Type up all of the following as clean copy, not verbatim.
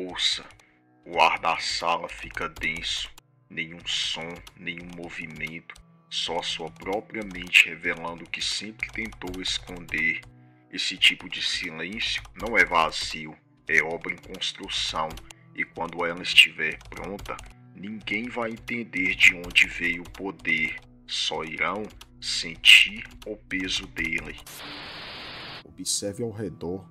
Moça, o ar da sala fica denso. Nenhum som, nenhum movimento, só sua própria mente revelando o que sempre tentou esconder. Esse tipo de silêncio não é vazio, é obra em construção, e quando ela estiver pronta, ninguém vai entender de onde veio o poder, só irão sentir o peso dele. Observe ao redor,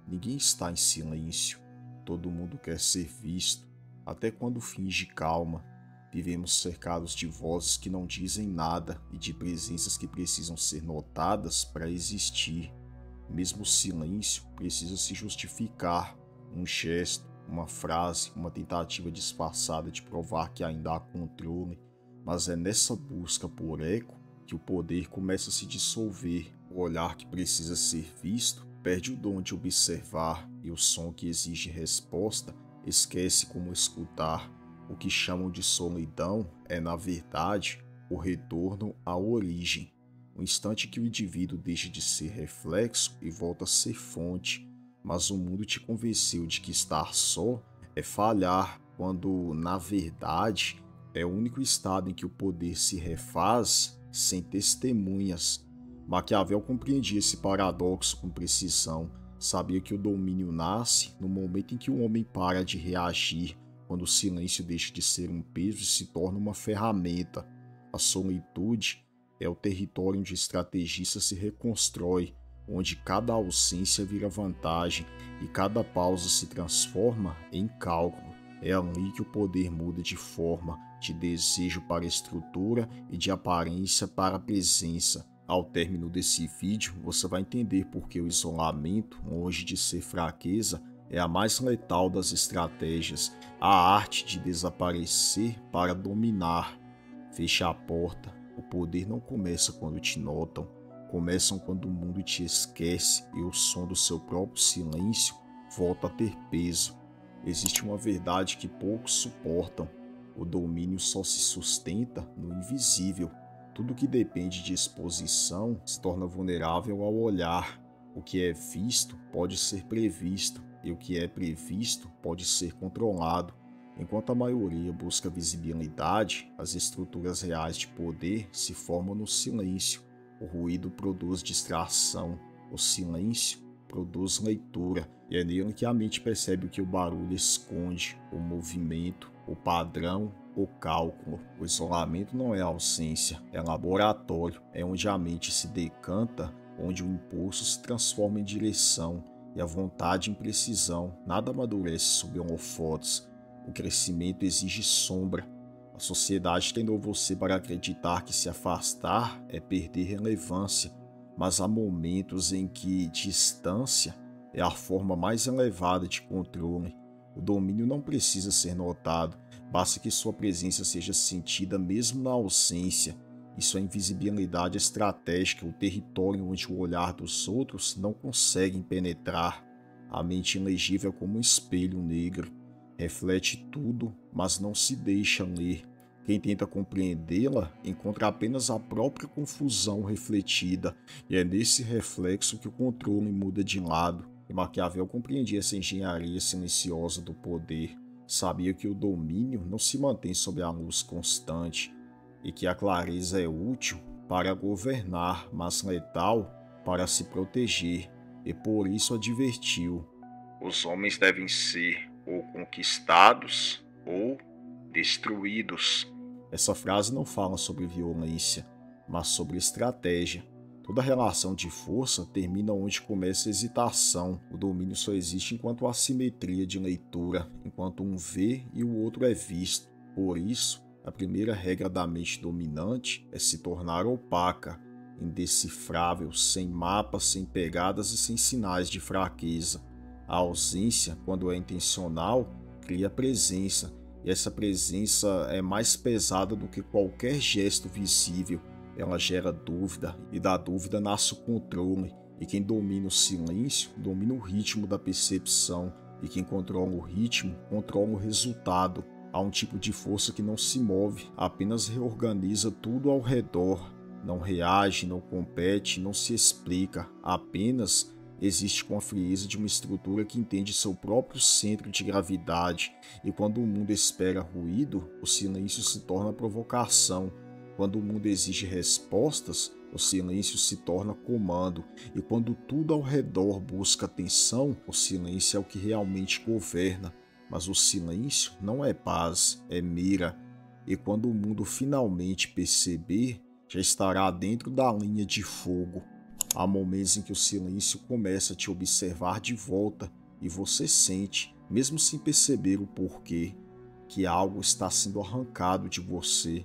ninguém está em silêncio, todo mundo quer ser visto, até quando finge calma. Vivemos cercados de vozes que não dizem nada e de presenças que precisam ser notadas para existir. Mesmo o silêncio precisa se justificar, um gesto, uma frase, uma tentativa disfarçada de provar que ainda há controle, mas é nessa busca por eco que o poder começa a se dissolver. O olhar que precisa ser visto perde o dom de observar e o som que exige resposta esquece como escutar. O que chamam de solidão é, na verdade, o retorno à origem. O instante que o indivíduo deixa de ser reflexo e volta a ser fonte. Mas o mundo te convenceu de que estar só é falhar, quando, na verdade, é o único estado em que o poder se refaz sem testemunhas. Maquiavel compreendia esse paradoxo com precisão. Sabia que o domínio nasce no momento em que o homem para de reagir, quando o silêncio deixa de ser um peso e se torna uma ferramenta. A solitude é o território onde o estrategista se reconstrói, onde cada ausência vira vantagem e cada pausa se transforma em cálculo. É ali que o poder muda de forma, de desejo para estrutura e de aparência para presença. Ao término desse vídeo, você vai entender por que o isolamento, longe de ser fraqueza, é a mais letal das estratégias, a arte de desaparecer para dominar. Feche a porta. O poder não começa quando te notam, começam quando o mundo te esquece e o som do seu próprio silêncio volta a ter peso. Existe uma verdade que poucos suportam: o domínio só se sustenta no invisível. Tudo que depende de exposição se torna vulnerável ao olhar. O que é visto pode ser previsto, e o que é previsto pode ser controlado. Enquanto a maioria busca visibilidade, as estruturas reais de poder se formam no silêncio. O ruído produz distração, o silêncio produz leitura, e é nele que a mente percebe o que o barulho esconde: o movimento, o padrão, o cálculo. O isolamento não é ausência, é laboratório, é onde a mente se decanta, onde o impulso se transforma em direção e a vontade em precisão. Nada amadurece sob holofotes. O crescimento exige sombra. A sociedade treinou você para acreditar que se afastar é perder relevância, mas há momentos em que distância é a forma mais elevada de controle. O domínio não precisa ser notado, basta que sua presença seja sentida mesmo na ausência. Isso é invisibilidade estratégica, o território onde o olhar dos outros não consegue penetrar. A mente ilegível é como um espelho negro. Reflete tudo, mas não se deixa ler. Quem tenta compreendê-la encontra apenas a própria confusão refletida, e é nesse reflexo que o controle muda de lado. E Maquiavel compreendia essa engenharia silenciosa do poder. Sabia que o domínio não se mantém sob a luz constante, e que a clareza é útil para governar, mas letal para se proteger, e por isso advertiu: Os homens devem ser ou conquistados ou destruídos. Essa frase não fala sobre violência, mas sobre estratégia. Toda relação de força termina onde começa a hesitação. O domínio só existe enquanto há simetria de leitura, enquanto um vê e o outro é visto. Por isso, a primeira regra da mente dominante é se tornar opaca, indecifrável, sem mapas, sem pegadas e sem sinais de fraqueza. A ausência, quando é intencional, cria presença, e essa presença é mais pesada do que qualquer gesto visível. Ela gera dúvida, e da dúvida nasce o controle, e quem domina o silêncio domina o ritmo da percepção, e quem controla o ritmo controla o resultado. Há um tipo de força que não se move, apenas reorganiza tudo ao redor. Não reage, não compete, não se explica, apenas existe com a frieza de uma estrutura que entende seu próprio centro de gravidade, e quando o mundo espera ruído, o silêncio se torna provocação. Quando o mundo exige respostas, o silêncio se torna comando, e quando tudo ao redor busca atenção, o silêncio é o que realmente governa. Mas o silêncio não é paz, é mira. E quando o mundo finalmente perceber, já estará dentro da linha de fogo. Há momentos em que o silêncio começa a te observar de volta e você sente, mesmo sem perceber o porquê, que algo está sendo arrancado de você.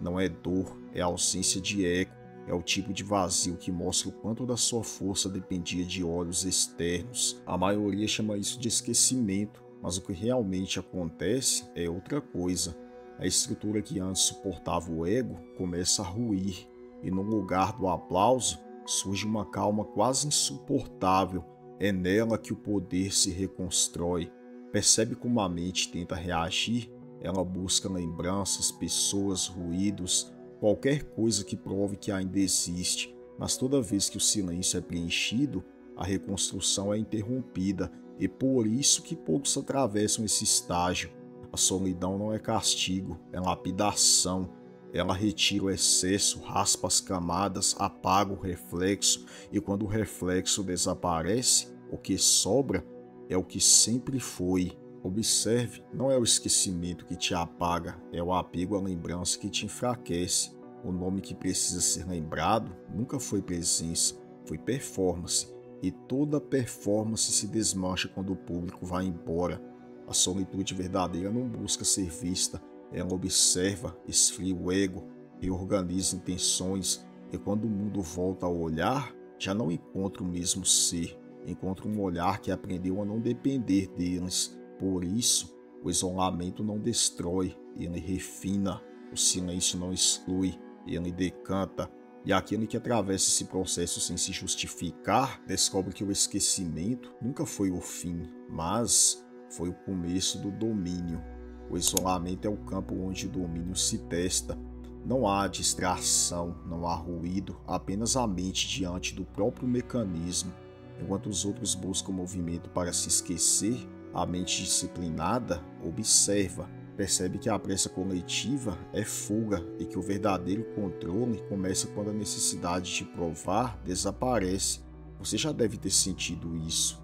Não é dor, é ausência de eco, é o tipo de vazio que mostra o quanto da sua força dependia de olhos externos. A maioria chama isso de esquecimento, mas o que realmente acontece é outra coisa. A estrutura que antes suportava o ego começa a ruir, e no lugar do aplauso surge uma calma quase insuportável. É nela que o poder se reconstrói. Percebe como a mente tenta reagir? Ela busca lembranças, pessoas, ruídos, qualquer coisa que prove que ainda existe. Mas toda vez que o silêncio é preenchido, a reconstrução é interrompida. E por isso que poucos atravessam esse estágio. A solidão não é castigo, é lapidação. Ela retira o excesso, raspa as camadas, apaga o reflexo, e quando o reflexo desaparece, o que sobra é o que sempre foi. Observe, não é o esquecimento que te apaga, é o apego à lembrança que te enfraquece. O nome que precisa ser lembrado nunca foi presença, foi performance. E toda performance se desmancha quando o público vai embora. A solitude verdadeira não busca ser vista, ela observa, esfria o ego, reorganiza intenções, e quando o mundo volta a olhar, já não encontra o mesmo ser, encontra um olhar que aprendeu a não depender deles. Por isso, o isolamento não destrói, ele refina, o silêncio não exclui, ele decanta. E aquele que atravessa esse processo sem se justificar, descobre que o esquecimento nunca foi o fim, mas foi o começo do domínio. O isolamento é o campo onde o domínio se testa. Não há distração, não há ruído, apenas a mente diante do próprio mecanismo. Enquanto os outros buscam movimento para se esquecer, a mente disciplinada observa, percebe que a pressa coletiva é fuga e que o verdadeiro controle começa quando a necessidade de provar desaparece. Você já deve ter sentido isso.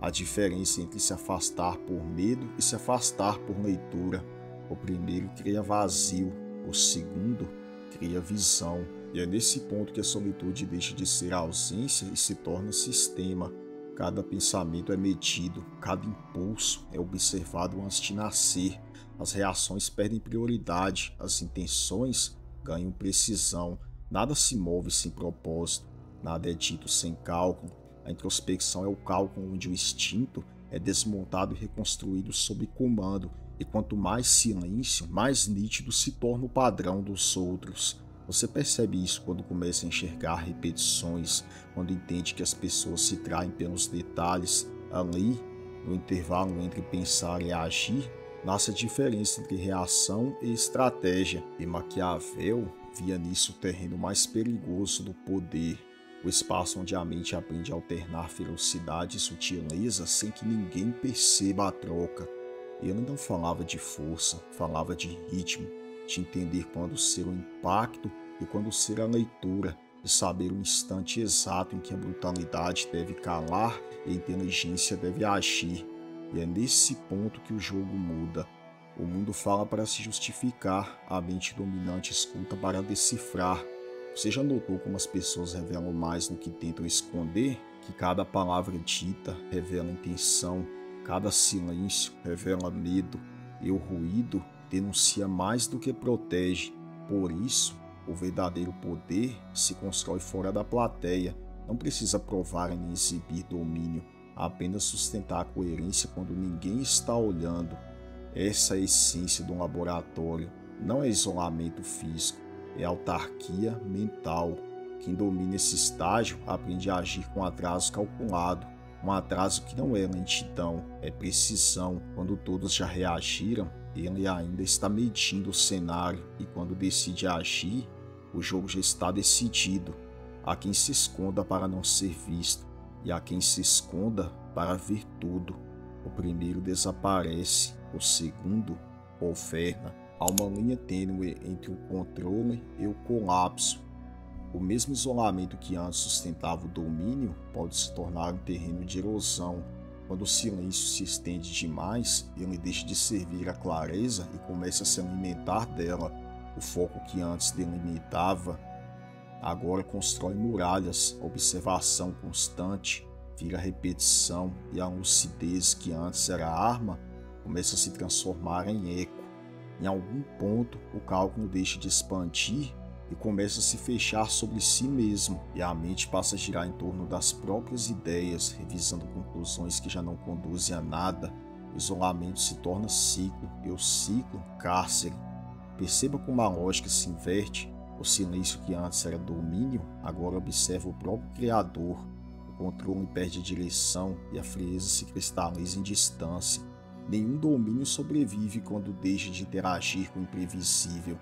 A diferença entre se afastar por medo e se afastar por leitura. O primeiro cria vazio, o segundo cria visão. E é nesse ponto que a solitude deixa de ser ausência e se torna sistema. Cada pensamento é medido, cada impulso é observado antes de nascer. As reações perdem prioridade, as intenções ganham precisão. Nada se move sem propósito, nada é dito sem cálculo. A introspecção é o cálculo onde o instinto é desmontado e reconstruído sob comando, e quanto mais silêncio, mais nítido se torna o padrão dos outros. Você percebe isso quando começa a enxergar repetições, quando entende que as pessoas se traem pelos detalhes. Ali, no intervalo entre pensar e agir, nasce a diferença entre reação e estratégia, e Maquiavel via nisso o terreno mais perigoso do poder. O espaço onde a mente aprende a alternar ferocidade e sutileza sem que ninguém perceba a troca. Ele não falava de força, falava de ritmo, de entender quando ser o impacto e quando ser a leitura, de saber o instante exato em que a brutalidade deve calar e a inteligência deve agir. E é nesse ponto que o jogo muda. O mundo fala para se justificar, a mente dominante escuta para decifrar. Você já notou como as pessoas revelam mais no que tentam esconder? Que cada palavra dita revela intenção, cada silêncio revela medo, e o ruído denuncia mais do que protege. Por isso, o verdadeiro poder se constrói fora da plateia. Não precisa provar nem exibir domínio, apenas sustentar a coerência quando ninguém está olhando. Essa é a essência de um laboratório. Não é isolamento físico, é autarquia mental. Quem domina esse estágio aprende a agir com atraso calculado. Um atraso que não é lentidão, é precisão. Quando todos já reagiram, ele ainda está medindo o cenário, e quando decide agir, o jogo já está decidido. Há quem se esconda para não ser visto, e há quem se esconda para ver tudo. O primeiro desaparece, o segundo governa. Há uma linha tênue entre o controle e o colapso. O mesmo isolamento que antes sustentava o domínio pode se tornar um terreno de erosão. Quando o silêncio se estende demais, ele deixa de servir à clareza e começa a se alimentar dela. O foco que antes delimitava, agora constrói muralhas. A observação constante vira repetição e a lucidez que antes era arma começa a se transformar em eco. Em algum ponto, o cálculo deixa de expandir e começa a se fechar sobre si mesmo, e a mente passa a girar em torno das próprias ideias, revisando conclusões que já não conduzem a nada. O isolamento se torna ciclo, e o ciclo, cárcere. Perceba como a lógica se inverte. O silêncio que antes era domínio, agora observa o próprio Criador. O controle perde a direção e a frieza se cristaliza em distância. Nenhum domínio sobrevive quando deixa de interagir com o imprevisível.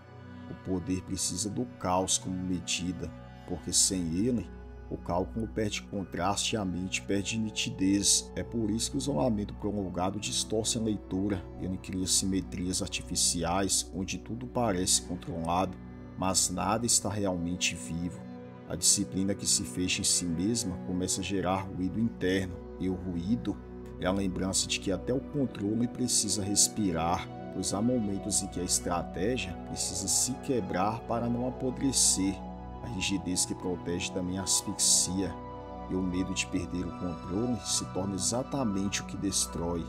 O poder precisa do caos como medida, porque sem ele, o cálculo perde contraste e a mente perde nitidez. É por isso que o isolamento prolongado distorce a leitura. Ele cria simetrias artificiais, onde tudo parece controlado, mas nada está realmente vivo. A disciplina que se fecha em si mesma começa a gerar ruído interno, e o ruído é a lembrança de que até o controle precisa respirar, pois há momentos em que a estratégia precisa se quebrar para não apodrecer. A rigidez que protege também asfixia, e o medo de perder o controle se torna exatamente o que destrói.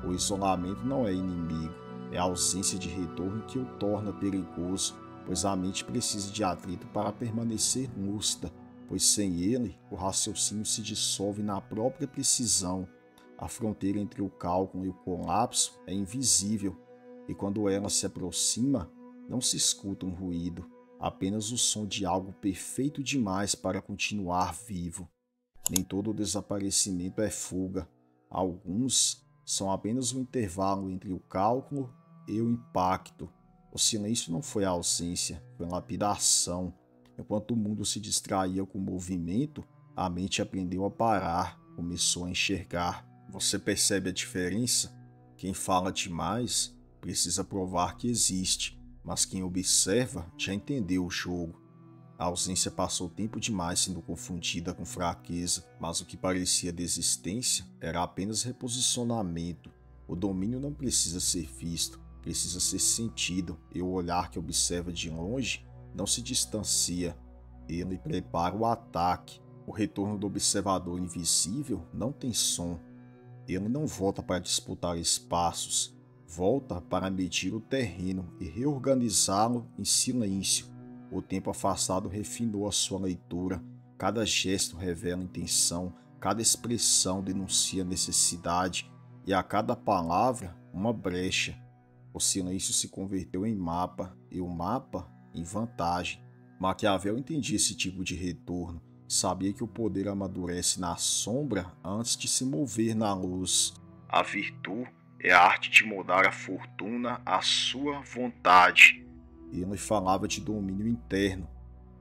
O isolamento não é inimigo, é a ausência de retorno que o torna perigoso, pois a mente precisa de atrito para permanecer lúcida, pois sem ele, o raciocínio se dissolve na própria precisão. A fronteira entre o cálculo e o colapso é invisível, e quando ela se aproxima, não se escuta um ruído, apenas o som de algo perfeito demais para continuar vivo. Nem todo desaparecimento é fuga. Alguns são apenas um intervalo entre o cálculo e o impacto. O silêncio não foi ausência, foi lapidação. Enquanto o mundo se distraía com o movimento, a mente aprendeu a parar, começou a enxergar. Você percebe a diferença? Quem fala demais precisa provar que existe, mas quem observa já entendeu o jogo. A ausência passou tempo demais sendo confundida com fraqueza, mas o que parecia desistência era apenas reposicionamento. O domínio não precisa ser visto, precisa ser sentido, e o olhar que observa de longe não se distancia. Ele prepara o ataque. O retorno do observador invisível não tem som. Ele não volta para disputar espaços, volta para medir o terreno e reorganizá-lo em silêncio. O tempo afastado refinou a sua leitura. Cada gesto revela intenção, cada expressão denuncia necessidade, e a cada palavra, uma brecha. O silêncio se converteu em mapa, e o mapa em vantagem. Maquiavel entendia esse tipo de retorno. Sabia que o poder amadurece na sombra antes de se mover na luz. A virtude é a arte de moldar a fortuna à sua vontade. Ele falava de domínio interno,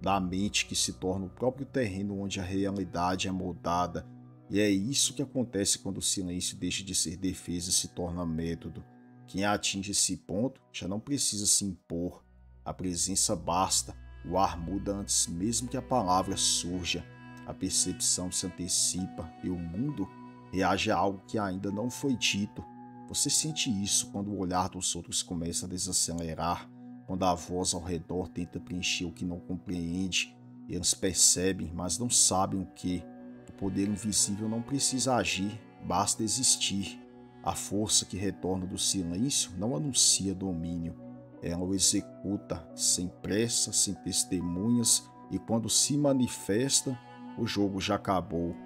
da mente que se torna o próprio terreno onde a realidade é moldada. E é isso que acontece quando o silêncio deixa de ser defesa e se torna método. Quem atinge esse ponto já não precisa se impor. A presença basta. O ar muda antes mesmo que a palavra surja. A percepção se antecipa e o mundo reage a algo que ainda não foi dito. Você sente isso quando o olhar dos outros começa a desacelerar, quando a voz ao redor tenta preencher o que não compreende. Eles percebem, mas não sabem o que. O poder invisível não precisa agir, basta existir. A força que retorna do silêncio não anuncia domínio. Ela o executa, sem pressa, sem testemunhas, e quando se manifesta, o jogo já acabou.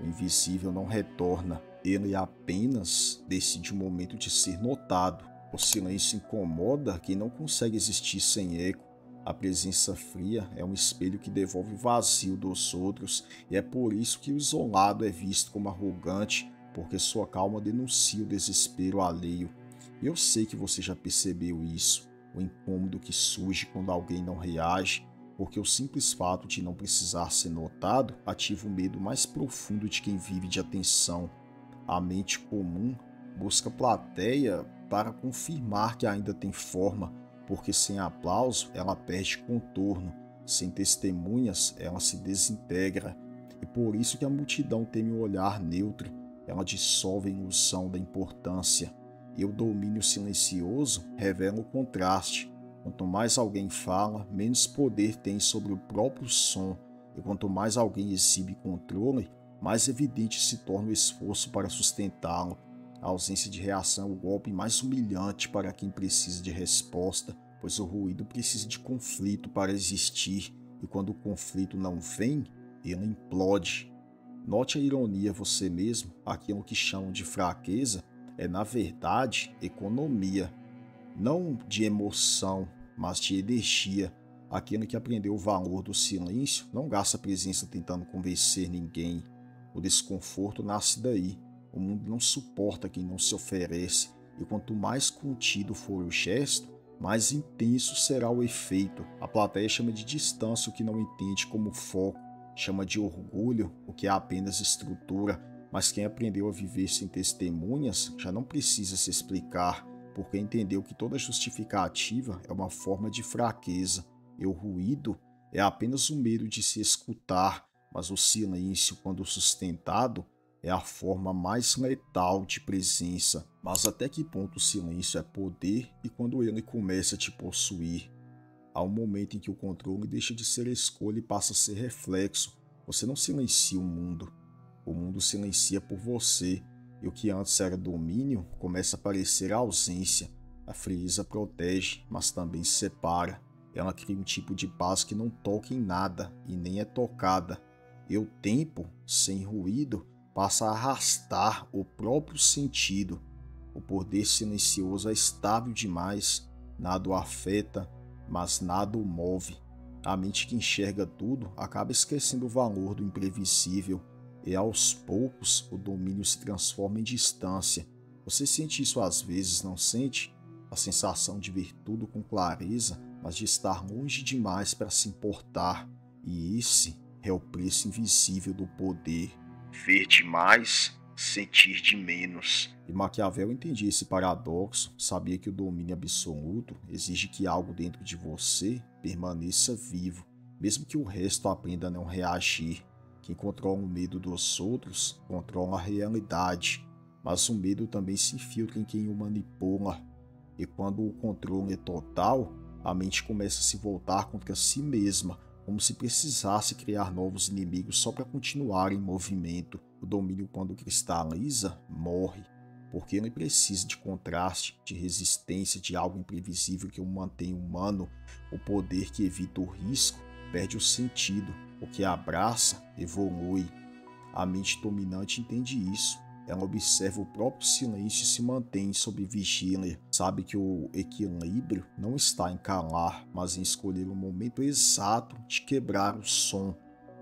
O invisível não retorna, ele apenas decide o momento de ser notado. O silêncio incomoda quem não consegue existir sem eco. A presença fria é um espelho que devolve o vazio dos outros, e é por isso que o isolado é visto como arrogante, porque sua calma denuncia o desespero alheio. Eu sei que você já percebeu isso. O incômodo que surge quando alguém não reage, porque o simples fato de não precisar ser notado ativa o medo mais profundo de quem vive de atenção. A mente comum busca plateia para confirmar que ainda tem forma, porque sem aplauso ela perde contorno, sem testemunhas ela se desintegra. E por isso que a multidão teme o olhar neutro, ela dissolve a ilusão da importância. E o domínio silencioso revela o contraste. Quanto mais alguém fala, menos poder tem sobre o próprio som, e quanto mais alguém exibe controle, mais evidente se torna o esforço para sustentá-lo. A ausência de reação é o golpe mais humilhante para quem precisa de resposta, pois o ruído precisa de conflito para existir, e quando o conflito não vem, ele implode. Note a ironia você mesmo, aquilo que chamam de fraqueza é, na verdade, economia. Não de emoção, mas de energia. Aquele que aprendeu o valor do silêncio não gasta presença tentando convencer ninguém. O desconforto nasce daí. O mundo não suporta quem não se oferece, e quanto mais contido for o gesto, mais intenso será o efeito. A plateia chama de distância o que não entende como foco, chama de orgulho o que é apenas estrutura, mas quem aprendeu a viver sem testemunhas já não precisa se explicar, porque entendeu que toda justificativa é uma forma de fraqueza, e o ruído é apenas o medo de se escutar, mas o silêncio, quando sustentado, é a forma mais letal de presença. Mas até que ponto o silêncio é poder e quando ele começa a te possuir? Há um momento em que o controle deixa de ser escolha e passa a ser reflexo. Você não silencia o mundo silencia por você, e o que antes era domínio começa a parecer ausência. A frieza protege, mas também separa. Ela cria um tipo de paz que não toca em nada e nem é tocada. E o tempo, sem ruído, passa a arrastar o próprio sentido. O poder silencioso é estável demais, nada o afeta, mas nada o move. A mente que enxerga tudo acaba esquecendo o valor do imprevisível, e aos poucos o domínio se transforma em distância. Você sente isso às vezes, não sente? A sensação de ver tudo com clareza, mas de estar longe demais para se importar. E esse é o preço invisível do poder. Ver demais, sentir de menos. E Maquiavel entendia esse paradoxo, sabia que o domínio absoluto exige que algo dentro de você permaneça vivo, mesmo que o resto aprenda a não reagir. Quem controla o medo dos outros controla a realidade, mas o medo também se infiltra em quem o manipula. E quando o controle é total, a mente começa a se voltar contra si mesma, como se precisasse criar novos inimigos só para continuar em movimento. O domínio, quando cristaliza, morre, porque ele precisa de contraste, de resistência, de algo imprevisível que o mantém humano. O poder que evita o risco perde o sentido, o que abraça evolui. A mente dominante entende isso. Ela observa o próprio silêncio e se mantém sob vigília. Sabe que o equilíbrio não está em calar, mas em escolher o momento exato de quebrar o som.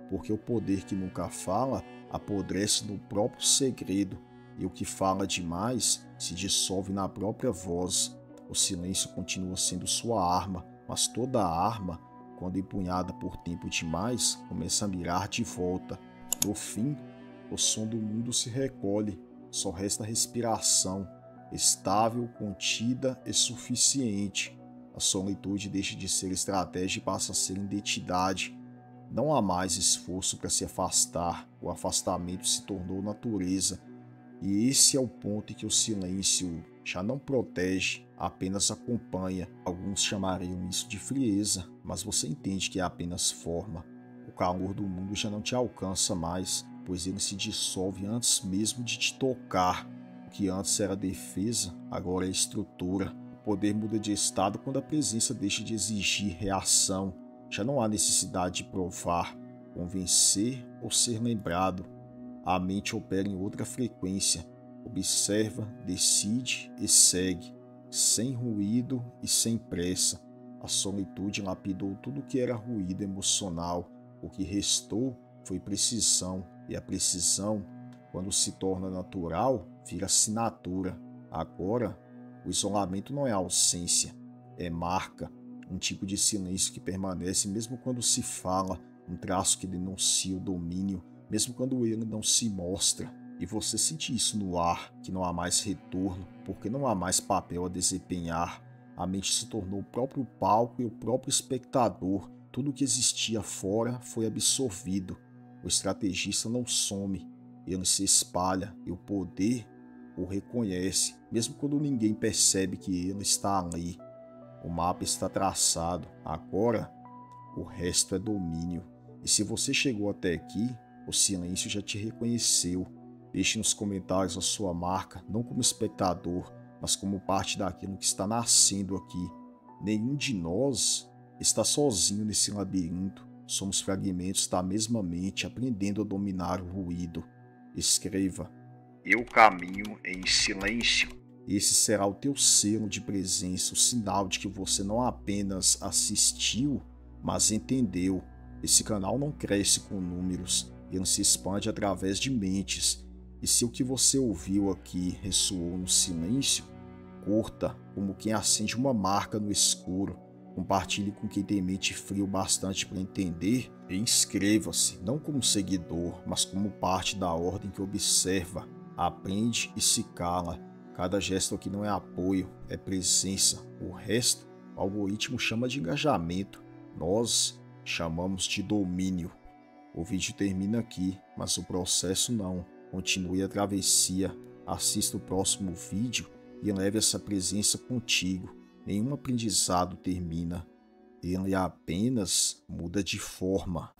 Porque o poder que nunca fala apodrece no próprio segredo, e o que fala demais se dissolve na própria voz. O silêncio continua sendo sua arma, mas toda arma, quando empunhada por tempo demais, começa a mirar de volta. No fim, o som do mundo se recolhe, só resta a respiração, estável, contida e suficiente. A solitude deixa de ser estratégia e passa a ser identidade. Não há mais esforço para se afastar, o afastamento se tornou natureza. E esse é o ponto em que o silêncio já não protege, apenas acompanha. Alguns chamariam isso de frieza, mas você entende que é apenas forma. O calor do mundo já não te alcança mais, pois ele se dissolve antes mesmo de te tocar. O que antes era defesa, agora é estrutura. O poder muda de estado quando a presença deixa de exigir reação. Já não há necessidade de provar, convencer ou ser lembrado. A mente opera em outra frequência. Observa, decide e segue, sem ruído e sem pressa. A solitude lapidou tudo o que era ruído emocional. O que restou foi precisão, e a precisão, quando se torna natural, vira assinatura. Agora, o isolamento não é ausência, é marca. um tipo de silêncio que permanece mesmo quando se fala, um traço que denuncia o domínio, mesmo quando ele não se mostra. E você sente isso no ar, que não há mais retorno, porque não há mais papel a desempenhar. A mente se tornou o próprio palco e o próprio espectador. Tudo o que existia fora foi absorvido. O estrategista não some, ele se espalha e o poder o reconhece, mesmo quando ninguém percebe que ele está ali. O mapa está traçado, agora o resto é domínio. E se você chegou até aqui, o silêncio já te reconheceu. Deixe nos comentários a sua marca, não como espectador, mas como parte daquilo que está nascendo aqui. Nenhum de nós está sozinho nesse labirinto. Somos fragmentos da mesma mente, aprendendo a dominar o ruído. Escreva: Eu caminho em silêncio. esse será o teu selo de presença, o sinal de que você não apenas assistiu, mas entendeu. Esse canal não cresce com números, ele se expande através de mentes. E se o que você ouviu aqui ressoou no silêncio, curta como quem acende uma marca no escuro. Compartilhe com quem tem mente fria o bastante para entender e inscreva-se, não como seguidor, mas como parte da ordem que observa, aprende e se cala. Cada gesto aqui não é apoio, é presença. O resto, o algoritmo chama de engajamento, nós chamamos de domínio. O vídeo termina aqui, mas o processo não. Continue a travessia, assista o próximo vídeo e leve essa presença contigo. Nenhum aprendizado termina, ele apenas muda de forma.